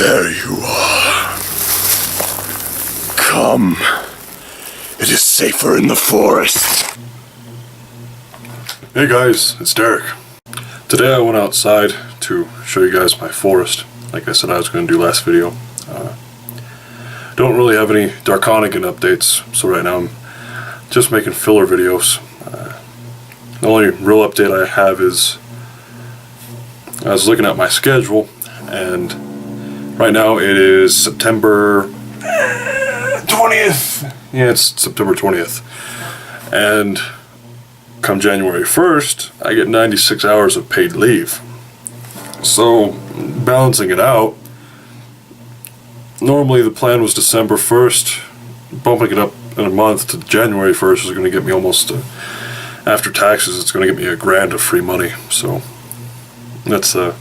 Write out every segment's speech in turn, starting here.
There you are. Come. It is safer in the forest. Hey guys, it's Derek. Today I went outside to show you guys my forest, like I said I was going to do last video. Don't really have any Darkonigan updates, so right now I'm just making filler videos. The only real update I have is I was looking at my schedule, and right now it is September 20th. Yeah, it's September 20th. And come January 1st, I get 96 hours of paid leave. So, balancing it out, normally the plan was December 1st. Bumping it up in a month to January 1st is going to get me almost, after taxes, it's going to get me $1,000 of free money. So, that's the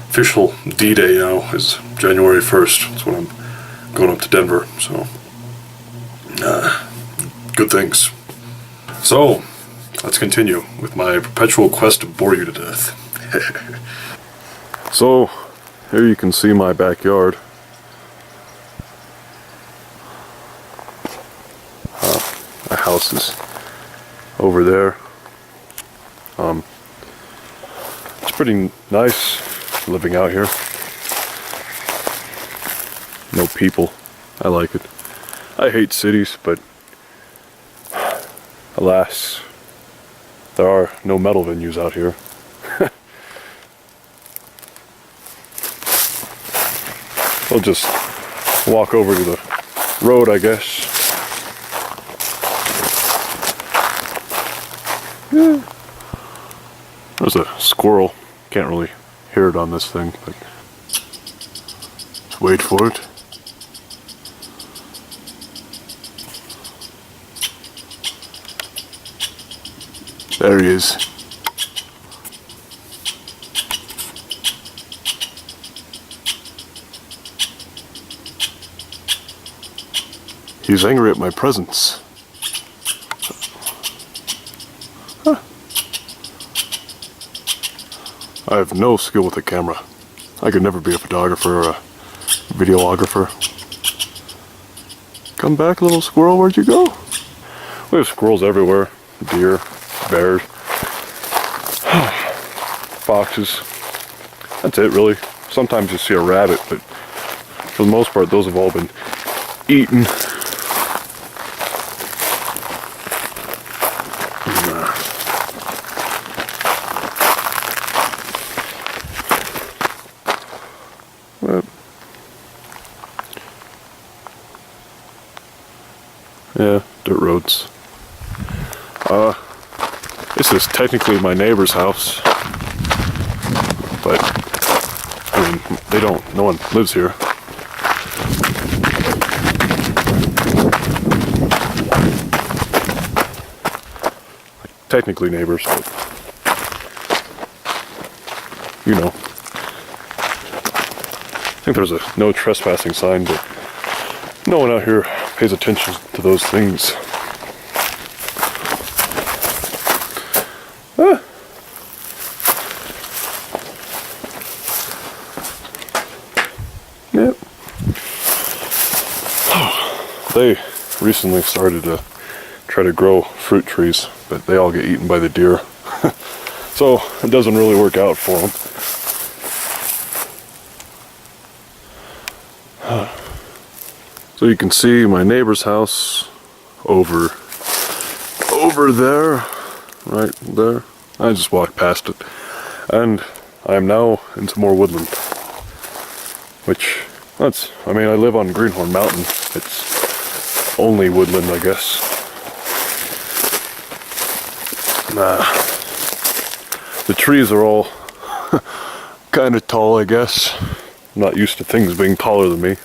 official D-Day now, is January 1st. That's when I'm going up to Denver. So, good things. So, let's continue with my perpetual quest to bore you to death. So, here you can see my backyard. My house is over there. It's pretty nice living out here. No people. I like it. I hate cities, but alas, there are no metal venues out here. We'll just walk over to the road, I guess. Yeah. There's a squirrel. Can't really hear it on this thing, but let's wait for it. There he is. He's angry at my presence. Huh. I have no skill with a camera. I could never be a photographer or a videographer. Come back, little squirrel, where'd you go? We have squirrels everywhere. Deer, bears, foxes. That's it, really. Sometimes you see a rabbit, but for the most part, those have all been eaten. Yeah, dirt roads. This is technically my neighbor's house, but I mean, no one lives here. Technically neighbors, but you know. I think there's a no trespassing sign, but no one out here pays attention to those things. Ah. Yep. They recently started to try to grow fruit trees, but they all get eaten by the deer. So it doesn't really work out for them. So you can see my neighbor's house over there, right there. I just walked past it, and I am now into more woodland, which, I mean, I live on Greenhorn Mountain. It's only woodland, I guess. The trees are all kind of tall, I guess. I'm not used to things being taller than me.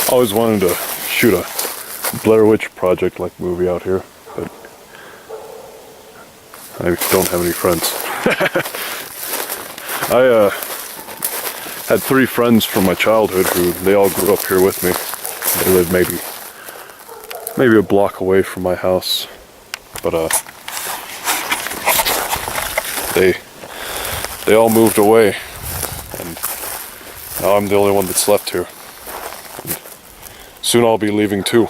Always wanted to shoot a Blair Witch Project like movie out here, but I don't have any friends. I had 3 friends from my childhood who they all grew up here with me. They lived maybe a block away from my house. but they all moved away, and now I'm the only one that's left here. And soon I'll be leaving too.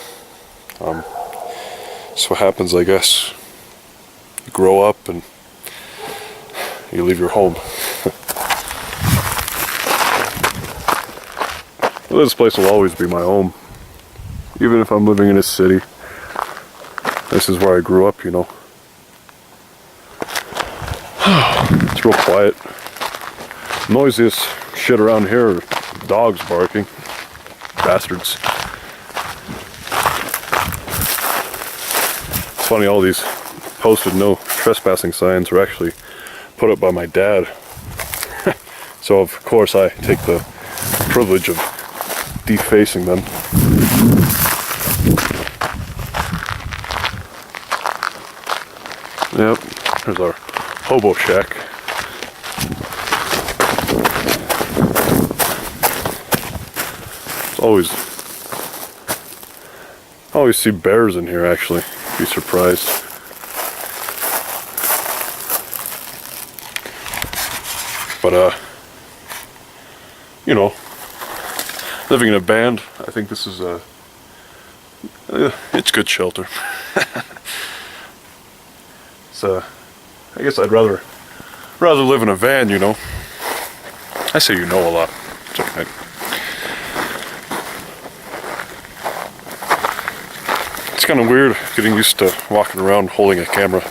That's what happens, I guess. You grow up and you leave your home. Well, this place will always be my home. Even if I'm living in a city, this is where I grew up, you know. It's real quiet. Noisiest shit around here are dogs barking. Bastards. It's funny, all these posted no trespassing signs were actually put up by my dad. So of course I take the privilege of defacing them. Yep, there's our hobo shack. It's always see bears in here, actually. Be surprised. But you know, living in a band, I think this is it's good shelter. So I guess I'd rather live in a van, you know. I say you know a lot. It's okay. It's kind of weird getting used to walking around holding a camera.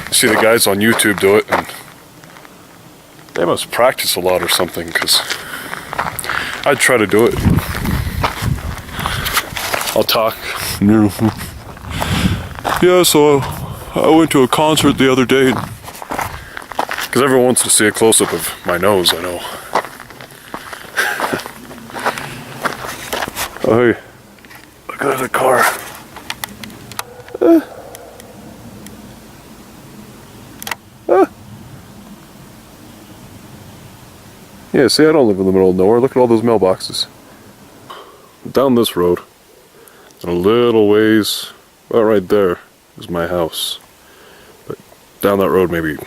You see the guys on YouTube do it, and they must practice a lot or something, because I'd try to do it. I'll talk. Yeah, so I went to a concert the other day. Because everyone wants to see a close-up of my nose, I know. Oh, hey. Look at the car. Yeah, see, I don't live in the middle of nowhere. Look at all those mailboxes. Down this road, and a little ways, about right there, is my house. But down that road, maybe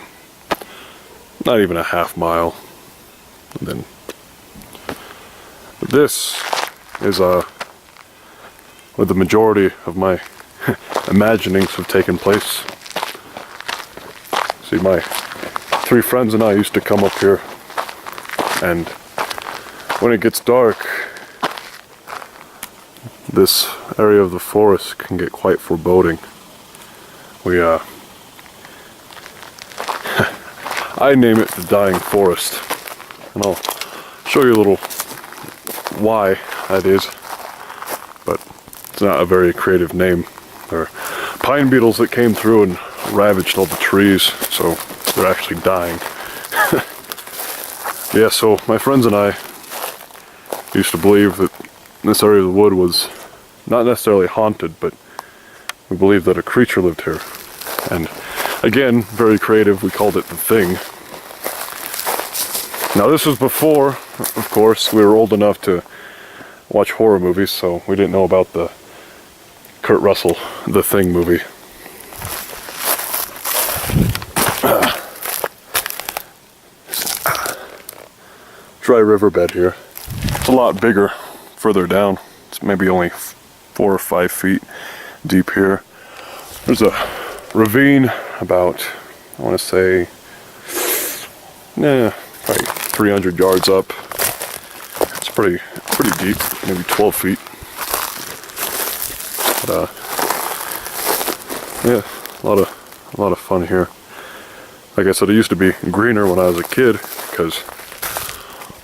not even a half mile. And then this is where the majority of my imaginings have taken place. See, my 3 friends and I used to come up here, and when it gets dark, this area of the forest can get quite foreboding. I name it the Dying Forest, and I'll show you a little why that is, but it's not a very creative name. There are pine beetles that came through and ravaged all the trees, so they're actually dying. Yeah, so my friends and I used to believe that this area of the wood was not necessarily haunted, but we believed that a creature lived here. And again, very creative, we called it the Thing. Now this was before, of course, we were old enough to watch horror movies, so we didn't know about the Kurt Russell The Thing movie. Dry riverbed here. It's a lot bigger further down. It's maybe only 4 or 5 feet deep here. There's a ravine about, I want to say, probably 300 yards up. It's pretty deep, maybe 12 feet. But yeah, a lot of fun here. Like I said, it used to be greener when I was a kid because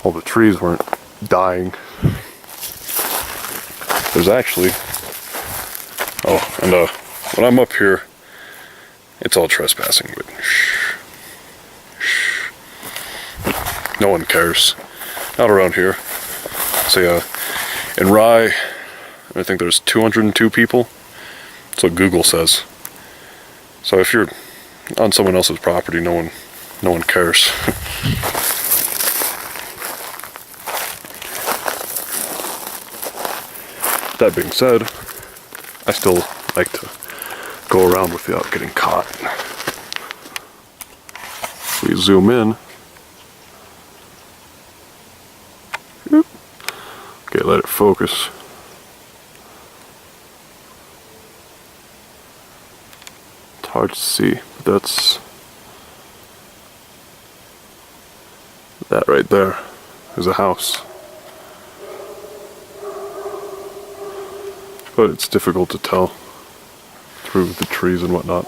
all the trees weren't dying. There's actually, when I'm up here, it's all trespassing, but shh. No one cares. Not around here. Say, in Rye, I think there's 202 people. That's what Google says. So if you're on someone else's property, no one cares. That being said, I still like to go around without getting caught. We zoom in. Okay, let it focus. It's hard to see, but that's that right there is a house. But it's difficult to tell through the trees and whatnot.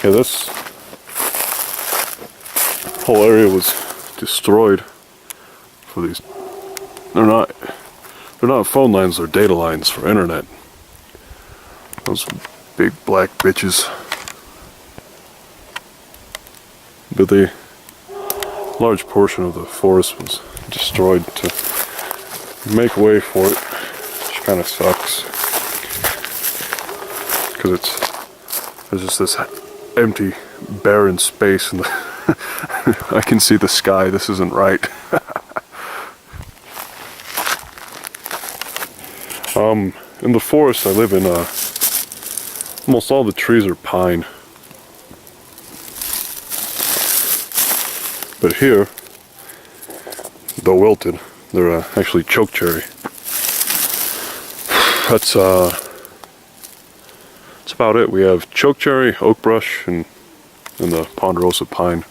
Yeah, this whole area was destroyed for these. They're not phone lines, they're data lines for internet. Those big black bitches. But the large portion of the forest was destroyed to make way for it, which kind of sucks. Because there's just this empty, barren space, and I can see the sky. This isn't right. In the forest I live in, almost all the trees are pine. But here, though wilted, they're actually chokecherry. That's about it. We have chokecherry, oak brush, and the ponderosa pine.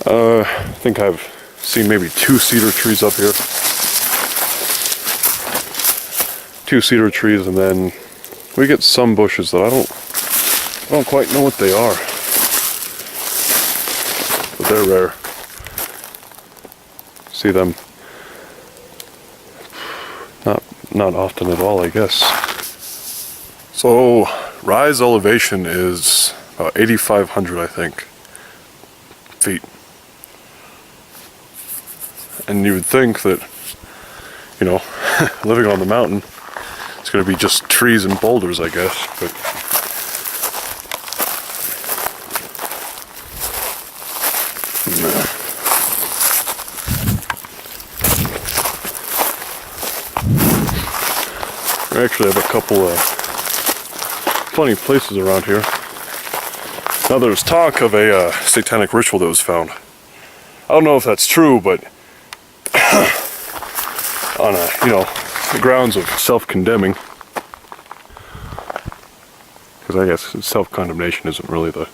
I think I've seen maybe 2 cedar trees up here. 2 cedar trees, and then we get some bushes that I don't quite know what they are. But they're rare. See them not often at all, I guess. So rise elevation is about 8,500, I think, feet. And you would think that, you know, living on the mountain, it's going to be just trees and boulders, I guess, but I actually have a couple of funny places around here. Now there's talk of a satanic ritual that was found. I don't know if that's true, but on the grounds of self-condemning, because I guess self-condemnation isn't really the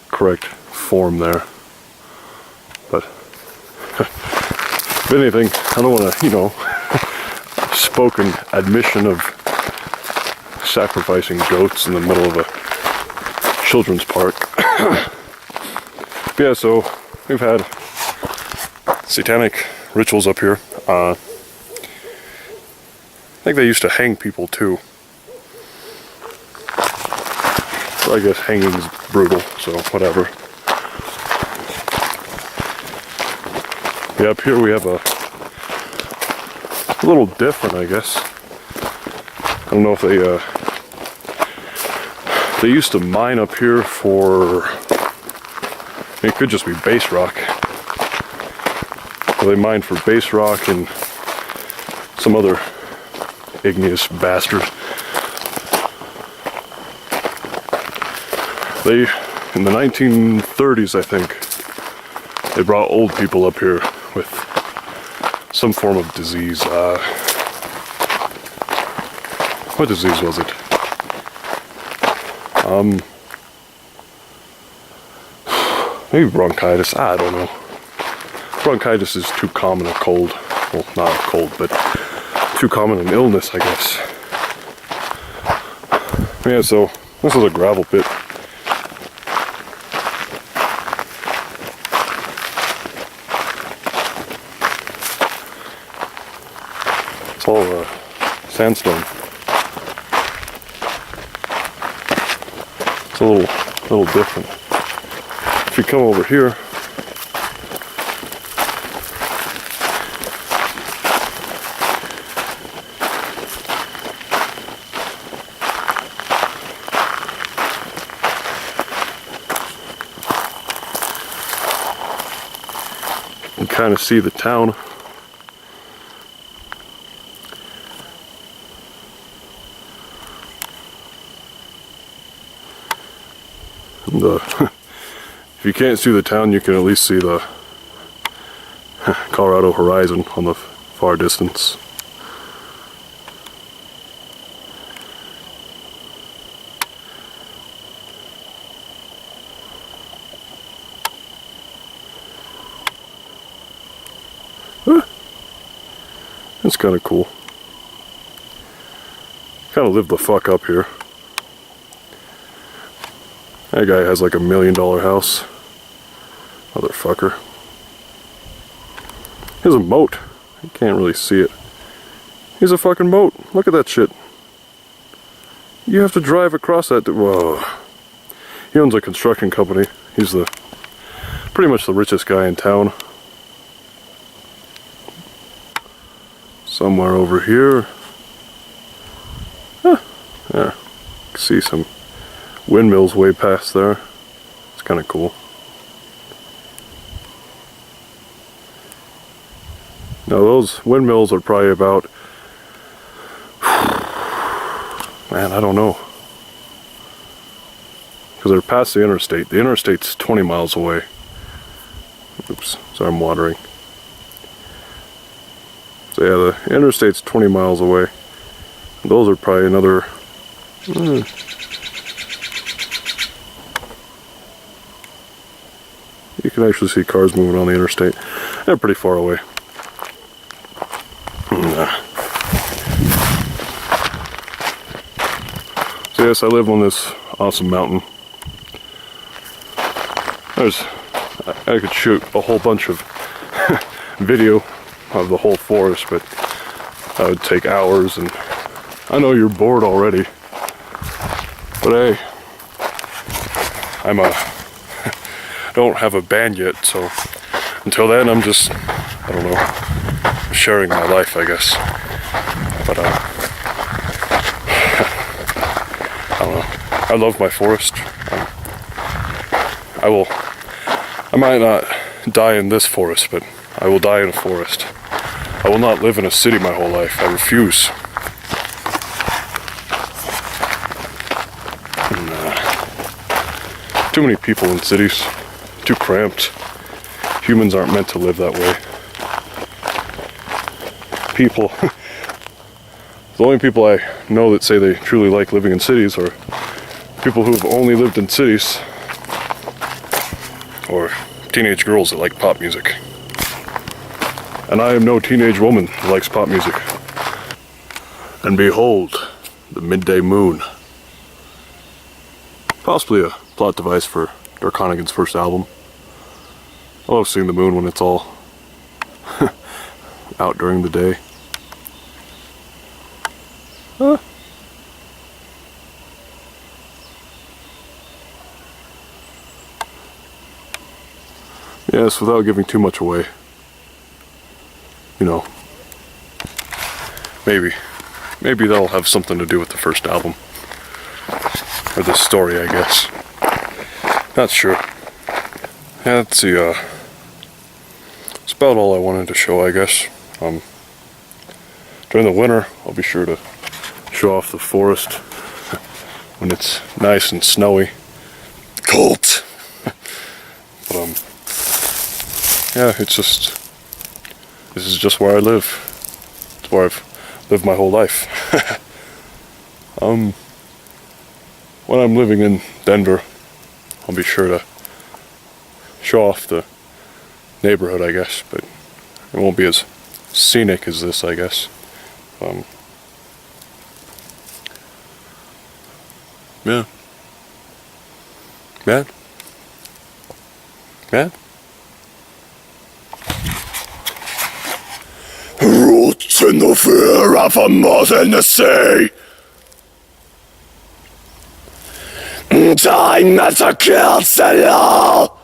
correct form there. But if anything, I don't want to, spoken admission of sacrificing goats in the middle of a children's park. Yeah, so we've had satanic rituals up here. I think they used to hang people too. So I guess hanging is brutal, so whatever. Yeah, up here we have a little different, I guess. I don't know if they used to mine up here for, it could just be base rock. So they mined for base rock and some other igneous bastard. They, in the 1930s, I think, they brought old people up here with some form of disease. What disease was it? Maybe bronchitis. I don't know. Bronchitis is too common a cold. Well, not a cold, but too common an illness, I guess. Yeah, so this is a gravel pit. It's all sandstone. It's a little different. If you come over here, you can kind of see the town. If you can't see the town, you can at least see the Colorado horizon on the far distance. It's kind of cool. Kind of live the fuck up here. That guy has like $1 million house. Motherfucker. Here's a moat. You can't really see it. Here's a fucking moat. Look at that shit. You have to drive across that. Whoa. He owns a construction company. He's pretty much the richest guy in town. Somewhere over here. Huh. There. See some windmills way past there. It's kind of cool. Now those windmills are probably about, man, I don't know. Because they're past the interstate. The interstate's 20 miles away. Oops, sorry, I'm watering. So yeah, the interstate's 20 miles away. Those are probably another... You can actually see cars moving on the interstate. They're pretty far away. So yes, I live on this awesome mountain. I could shoot a whole bunch of video of the whole forest, but that would take hours, and I know you're bored already. But hey, I don't have a band yet, so until then I'm just, I don't know, sharing my life, I guess. But I don't know. I love my forest. I might not die in this forest, but I will die in a forest. I will not live in a city my whole life. I refuse. Too many people in cities. Too cramped. Humans aren't meant to live that way. People, the only people I know that say they truly like living in cities are people who have only lived in cities, or teenage girls that like pop music. And I am no teenage woman who likes pop music. And behold, the midday moon. Possibly a plot device for Darkonigan's first album. I love seeing the moon when it's all out during the day. Huh. Yes, without giving too much away. You know, maybe that'll have something to do with the first album. Or the story, I guess. Not sure. Yeah, let's see, it's about all I wanted to show, I guess. During the winter, I'll be sure to show off the forest when it's nice and snowy. Cold! But, yeah, it's just, this is just where I live. It's where I've lived my whole life. When I'm living in Denver, I'll be sure to show off the neighborhood, I guess, but it won't be as scenic as this, I guess. Yeah. Man? Man? Roots in the fear of a mother in the sea. Time never kills at all.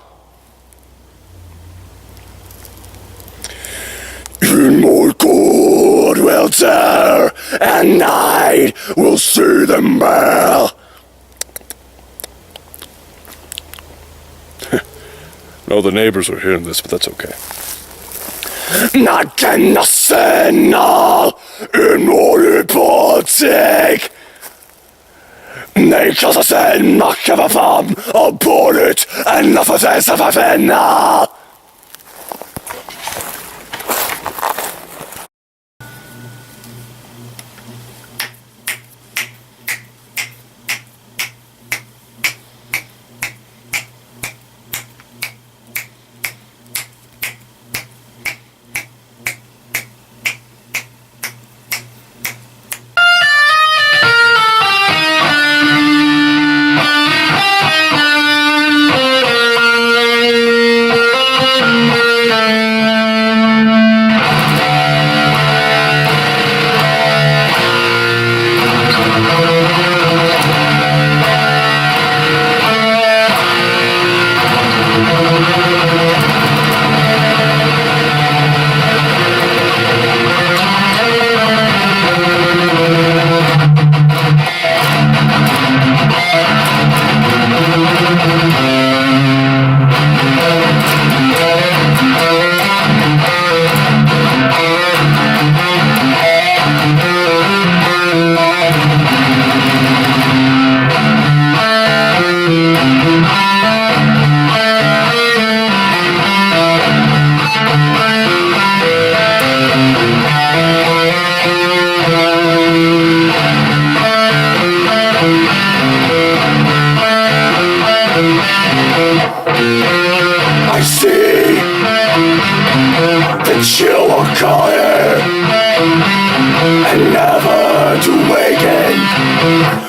In my good will tear, and night will see them bare. No, the neighbors are hearing this, but that's okay. Not gonna sin all in my politik. Niklas har sen macka för fan och bordet ända för dessa för vänner. I see the chill of color and never to waken.